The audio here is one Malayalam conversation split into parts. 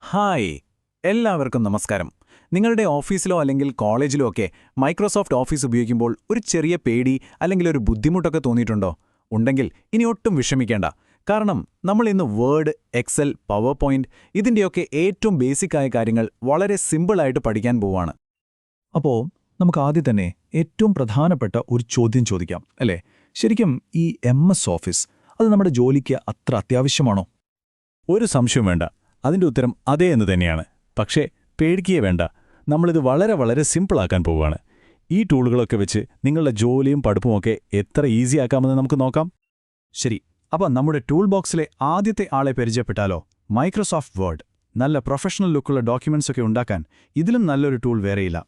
ഹായ് എല്ലാവർക്കും നമസ്കാരം. നിങ്ങളുടെ ഓഫീസിലോ അല്ലെങ്കിൽ കോളേജിലോ ഒക്കെ മൈക്രോസോഫ്റ്റ് ഓഫീസ് ഉപയോഗിക്കുമ്പോൾ ഒരു ചെറിയ പേടി അല്ലെങ്കിൽ ഒരു ബുദ്ധിമുട്ടൊക്കെ തോന്നിയിട്ടുണ്ടോ? ഉണ്ടെങ്കിൽ ഇനി ഒട്ടും വിഷമിക്കേണ്ട. കാരണം നമ്മൾ ഇന്ന് വേർഡ്, എക്സൽ, പവർ പോയിന്റ് ഇതിൻ്റെയൊക്കെ ഏറ്റവും ബേസിക്കായ കാര്യങ്ങൾ വളരെ സിമ്പിളായിട്ട് പഠിക്കാൻ പോവാണ്. അപ്പോൾ നമുക്ക് ആദ്യം തന്നെ ഏറ്റവും പ്രധാനപ്പെട്ട ഒരു ചോദ്യം ചോദിക്കാം, അല്ലേ? ശരിക്കും ഈ MS ഓഫീസ് അത് നമ്മുടെ ജോലിക്ക് അത്ര അത്യാവശ്യമാണോ? ഒരു സംശയം വേണ്ട, അതിൻ്റെ ഉത്തരം അതേ എന്ന് തന്നെയാണ്. പക്ഷേ പേടിക്കുകയേ വേണ്ട, നമ്മളിത് വളരെ സിമ്പിളാക്കാൻ പോവുകയാണ്. ഈ ടൂളുകളൊക്കെ വെച്ച് നിങ്ങളുടെ ജോലിയും പഠിപ്പുമൊക്കെ എത്ര ഈസിയാക്കാമെന്ന് നമുക്ക് നോക്കാം. ശരി, അപ്പോൾ നമ്മുടെ ടൂൾ ബോക്സിലെ ആദ്യത്തെ ആളെ പരിചയപ്പെട്ടാലോ? Microsoft Word. നല്ല പ്രൊഫഷണൽ ലുക്കുള്ള ഡോക്യുമെന്റ്സ് ഒക്കെ ഉണ്ടാക്കാൻ ഇതിലും നല്ലൊരു ടൂൾ വേറെയില്ല.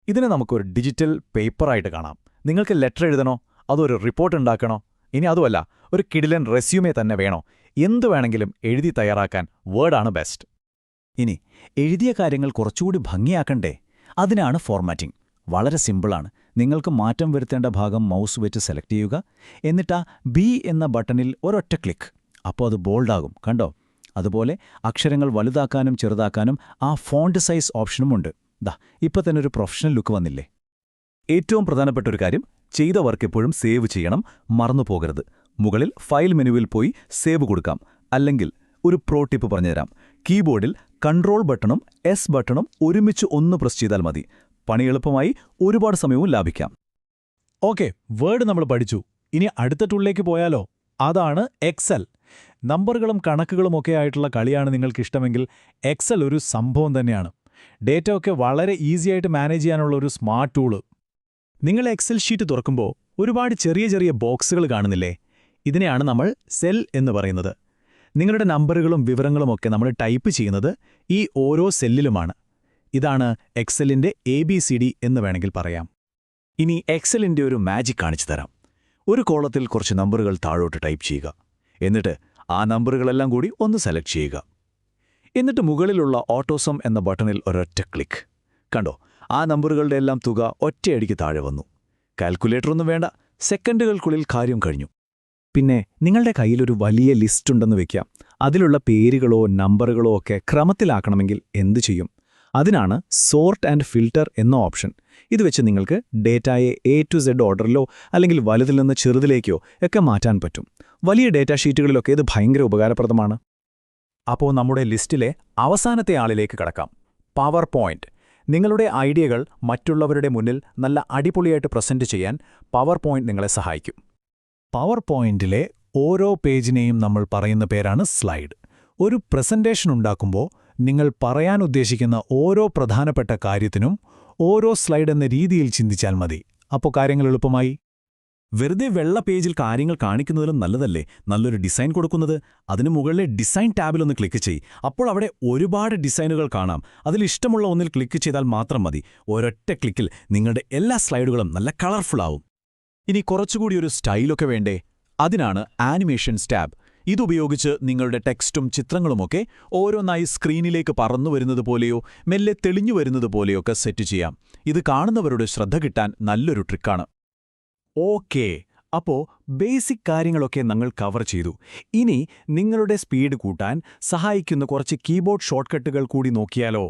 ഇതിനെ നമുക്കൊരു ഡിജിറ്റൽ പേപ്പറായിട്ട് കാണാം. നിങ്ങൾക്ക് ലെറ്റർ എഴുതണോ, അതൊരു റിപ്പോർട്ട് ഉണ്ടാക്കണോ, ഇനി അതുമല്ല ഒരു കിടിലൻ റെസ്യൂമേ തന്നെ വേണോ, എന്തു വേണമെങ്കിലും എഴുതി തയ്യാറാക്കാൻ വേർഡാണ് ബെസ്റ്റ്. ഇനി എഴുതിയ കാര്യങ്ങൾ കുറച്ചുകൂടി ഭംഗിയാക്കണ്ടേ? അതിനാണ് ഫോർമാറ്റിംഗ്. വളരെ സിമ്പിളാണ്. നിങ്ങൾക്ക് മാറ്റം വരുത്തേണ്ട ഭാഗം മൗസ് വെച്ച് സെലക്ട് ചെയ്യുക, എന്നിട്ട് ബി എന്ന ബട്ടണിൽ ഒരൊറ്റ ക്ലിക്ക്. അപ്പോൾ അത് ബോൾഡാകും, കണ്ടോ? അതുപോലെ അക്ഷരങ്ങൾ വലുതാക്കാനും ചെറുതാക്കാനും ആ ഫോണ്ട് സൈസ് ഓപ്ഷനുമുണ്ട്. ഇപ്പോൾ തന്നെ ഒരു പ്രൊഫഷണൽ ലുക്ക് വന്നില്ലേ? ഏറ്റവും പ്രധാനപ്പെട്ട ഒരു കാര്യം, ചെയ്ത വർക്ക് എപ്പോഴും സേവ് ചെയ്യണം, മറന്നുപോകരുത്. മുകളിൽ ഫയൽ മെനുവിൽ പോയി സേവ് കൊടുക്കാം. അല്ലെങ്കിൽ ഒരു പ്രോ ടിപ്പ് പറഞ്ഞുതരാം. കീബോർഡിൽ കൺട്രോൾ ബട്ടണും എസ് ബട്ടണും ഒരുമിച്ച് ഒന്ന് പ്രസ് ചെയ്താൽ മതി. പണി എളുപ്പമായി, ഒരുപാട് സമയവും ലാഭിക്കാം. ഓക്കെ, വേർഡ് നമ്മൾ പഠിച്ചു. ഇനി അടുത്ത ടൂളിലേക്ക് പോയാലോ? അതാണ് എക്സൽ. നമ്പറുകളും കണക്കുകളുമൊക്കെ ആയിട്ടുള്ള കളിയാണ് നിങ്ങൾക്കിഷ്ടമെങ്കിൽ എക്സൽ ഒരു സംഭവം തന്നെയാണ്. ഡേറ്റ ഒക്കെ വളരെ ഈസിയായിട്ട് മാനേജ് ചെയ്യാനുള്ള ഒരു സ്മാർട്ട് ടൂള്. നിങ്ങൾ എക്സൽ ഷീറ്റ് തുറക്കുമ്പോൾ ഒരുപാട് ചെറിയ ബോക്സുകൾ കാണുന്നില്ലേ? ഇതിനെയാണ് നമ്മൾ സെൽ എന്ന് പറയുന്നത്. നിങ്ങളുടെ നമ്പറുകളും വിവരങ്ങളുമൊക്കെ നമ്മൾ ടൈപ്പ് ചെയ്യുന്നത് ഈ ഓരോ സെല്ലിലുമാണ്. ഇതാണ് എക്സലിന്റെ ABCD എന്ന് വേണമെങ്കിൽ പറയാം. ഇനി എക്സലിന്റെ ഒരു മാജിക് കാണിച്ചു തരാം. ഒരു കോളത്തിൽ കുറച്ച് നമ്പറുകൾ താഴോട്ട് ടൈപ്പ് ചെയ്യുക. എന്നിട്ട് ആ നമ്പറുകളെല്ലാം കൂടി ഒന്ന് സെലക്ട് ചെയ്യുക. എന്നിട്ട് മുകളിലുള്ള ഓട്ടോസം എന്ന ബട്ടണിൽ ഒരൊറ്റ ക്ലിക്ക്. കണ്ടോ? ആ നമ്പറുകളുടെ എല്ലാം തുക ഒറ്റയടിക്ക് താഴെ വന്നു. കാൽക്കുലേറ്ററൊന്നും വേണ്ട, സെക്കൻഡുകൾക്കുള്ളിൽ കാര്യം കഴിഞ്ഞു. പിന്നെ നിങ്ങളുടെ കയ്യിലൊരു വലിയ ലിസ്റ്റ് ഉണ്ടെന്ന് വെക്കാം. അതിലുള്ള പേരുകളോ നമ്പറുകളോ ഒക്കെ ക്രമത്തിലാക്കണമെങ്കിൽ എന്തു ചെയ്യും? അതിനാണ് സോർട്ട് ആൻഡ് ഫിൽട്ടർ എന്ന ഓപ്ഷൻ. ഇത് വെച്ച് നിങ്ങൾക്ക് ഡേറ്റയെ A to Z ഓർഡറിലോ അല്ലെങ്കിൽ വലുതിൽ നിന്ന് ചെറുതിലേക്കോ ഒക്കെ മാറ്റാൻ പറ്റും. വലിയ ഡേറ്റാ ഷീറ്റുകളിലൊക്കെ ഇത് ഭയങ്കര ഉപകാരപ്രദമാണ്. അപ്പോൾ നമ്മുടെ ലിസ്റ്റിലെ അവസാനത്തെ ആളിലേക്ക് കടക്കാം. Power point. നിങ്ങളുടെ ഐഡിയകൾ മറ്റുള്ളവരുടെ മുന്നിൽ നല്ല അടിപൊളിയായിട്ട് പ്രസന്റ് ചെയ്യാൻ പവർ പോയിന്റ് നിങ്ങളെ സഹായിക്കും. പവർ പോയിന്റിലെ ഓരോ പേജിനെയും നമ്മൾ പറയുന്ന പേരാണ് സ്ലൈഡ്. ഒരു പ്രസന്റേഷൻ ഉണ്ടാക്കുമ്പോൾ നിങ്ങൾ പറയാൻ ഉദ്ദേശിക്കുന്ന ഓരോ പ്രധാനപ്പെട്ട കാര്യത്തിനും ഓരോ സ്ലൈഡ് എന്ന രീതിയിൽ ചിന്തിച്ചാൽ മതി. അപ്പോൾ കാര്യങ്ങൾ എളുപ്പമായി. വെറുതെ വെള്ള പേജിൽ കാര്യങ്ങൾ കാണിക്കുന്നതിലും നല്ലതല്ലേ നല്ലൊരു ഡിസൈൻ കൊടുക്കുന്നത്? അതിനു മുകളിലെ ഡിസൈൻ ടാബിലൊന്ന് ക്ലിക്ക് ചെയ്യ്. അപ്പോൾ അവിടെ ഒരുപാട് ഡിസൈനുകൾ കാണാം. അതിലിഷ്ടമുള്ള ഒന്നിൽ ക്ലിക്ക് ചെയ്താൽ മാത്രം മതി. ഒരൊറ്റ ക്ലിക്കിൽ നിങ്ങളുടെ എല്ലാ സ്ലൈഡുകളും നല്ല കളർഫുള്ളാവും. ഇനി കുറച്ചുകൂടി ഒരു സ്റ്റൈലൊക്കെ വേണ്ടേ? അതിനാണ് ആനിമേഷൻസ് ടാബ്. ഇതുപയോഗിച്ച് നിങ്ങളുടെ ടെക്സ്റ്റും ചിത്രങ്ങളുമൊക്കെ ഓരോന്നായി സ്ക്രീനിലേക്ക് പറന്നു വരുന്നത് പോലെയോ മെല്ലെ തെളിഞ്ഞു വരുന്നത് പോലെയൊക്കെ സെറ്റ് ചെയ്യാം. ഇത് കാണുന്നവരുടെ ശ്രദ്ധ കിട്ടാൻ നല്ലൊരു ട്രിക്കാണ്. ഓക്കേ, അപ്പോൾ ബേസിക് കാര്യങ്ങളൊക്കെ ഞങ്ങൾ കവർ ചെയ്തു. ഇനി നിങ്ങളുടെ സ്പീഡ് കൂട്ടാൻ സഹായിക്കുന്ന കുറച്ച് കീബോർഡ് ഷോർട്ട്കട്ടുകൾ കൂടി നോക്കിയാലോ?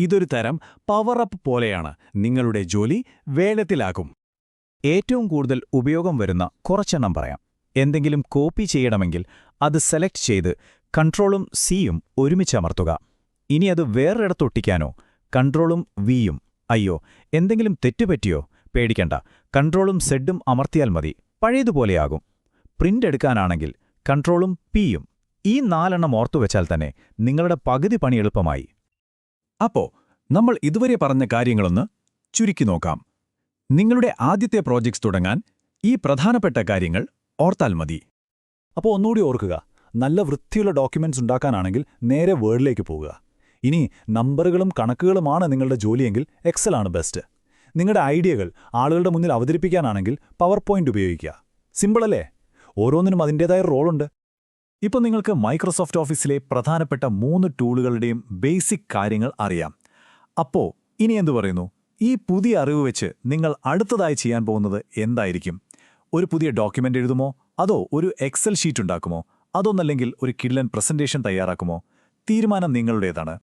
ഇതൊരു തരം പവർ അപ്പ് പോലെയാണ്. നിങ്ങളുടെ ജോലി വേഗത്തിലാക്കും. ഏറ്റവും കൂടുതൽ ഉപയോഗം വരുന്ന കുറച്ചെണ്ണം പറയാം. എന്തെങ്കിലും കോപ്പി ചെയ്യണമെങ്കിൽ അത് സെലക്ട് ചെയ്ത് കൺട്രോളും സിയും ഒരുമിച്ച് അമർത്തുക. ഇനി അത് വേറൊരിടത്തൊട്ടിക്കാനോ കൺട്രോളും വിയും. അയ്യോ, എന്തെങ്കിലും തെറ്റുപറ്റിയോ? പേടിക്കണ്ട, കൺട്രോളും സെഡും അമർത്തിയാൽ മതി, പഴയതുപോലെയാകും. പ്രിന്റ് എടുക്കാനാണെങ്കിൽ കൺട്രോളും പിയും. ഈ 4 ഓർത്തുവെച്ചാൽ തന്നെ നിങ്ങളുടെ പകുതി പണി എളുപ്പമായി. അപ്പോൾ നമ്മൾ ഇതുവരെ പറഞ്ഞ കാര്യങ്ങളൊന്ന് ചുരുക്കി നോക്കാം. നിങ്ങളുടെ ആദ്യത്തെ പ്രോജക്ട്സ് തുടങ്ങാൻ ഈ പ്രധാനപ്പെട്ട കാര്യങ്ങൾ ഓർത്താൽ മതി. അപ്പോൾ ഒന്നുകൂടി ഓർക്കുക, നല്ല വൃത്തിയുള്ള ഡോക്യുമെന്റ്സ് ഉണ്ടാക്കാനാണെങ്കിൽ നേരെ വേർഡിലേക്ക് പോകുക. ഇനി നമ്പറുകളും കണക്കുകളുമാണ് നിങ്ങളുടെ ജോലിയെങ്കിൽ എക്സലാണ് ബെസ്റ്റ്. നിങ്ങളുടെ ഐഡിയകൾ ആളുകളുടെ മുന്നിൽ അവതരിപ്പിക്കാനാണെങ്കിൽ പവർ പോയിന്റ് ഉപയോഗിക്കുക. സിമ്പിളല്ലേ? ഓരോന്നിനും അതിൻ്റേതായ റോളുണ്ട്. ഇപ്പോൾ നിങ്ങൾക്ക് മൈക്രോസോഫ്റ്റ് ഓഫീസിലെ പ്രധാനപ്പെട്ട 3 ടൂളുകളുടെയും ബേസിക് കാര്യങ്ങൾ അറിയാം. അപ്പോൾ ഇനി എന്തു പറയുന്നു? ഈ പുതിയ അറിവ് വെച്ച് നിങ്ങൾ അടുത്തതായി ചെയ്യാൻ പോകുന്നത് എന്തായിരിക്കും? ഒരു പുതിയ ഡോക്യുമെന്റ് എഴുതുമോ? അതോ ഒരു എക്സൽ ഷീറ്റ് ഉണ്ടാക്കുമോ? അതൊന്നല്ലെങ്കിൽ ഒരു കിടിലൻ പ്രസന്റേഷൻ തയ്യാറാക്കുമോ? തീരുമാനം നിങ്ങളുടേതാണ്.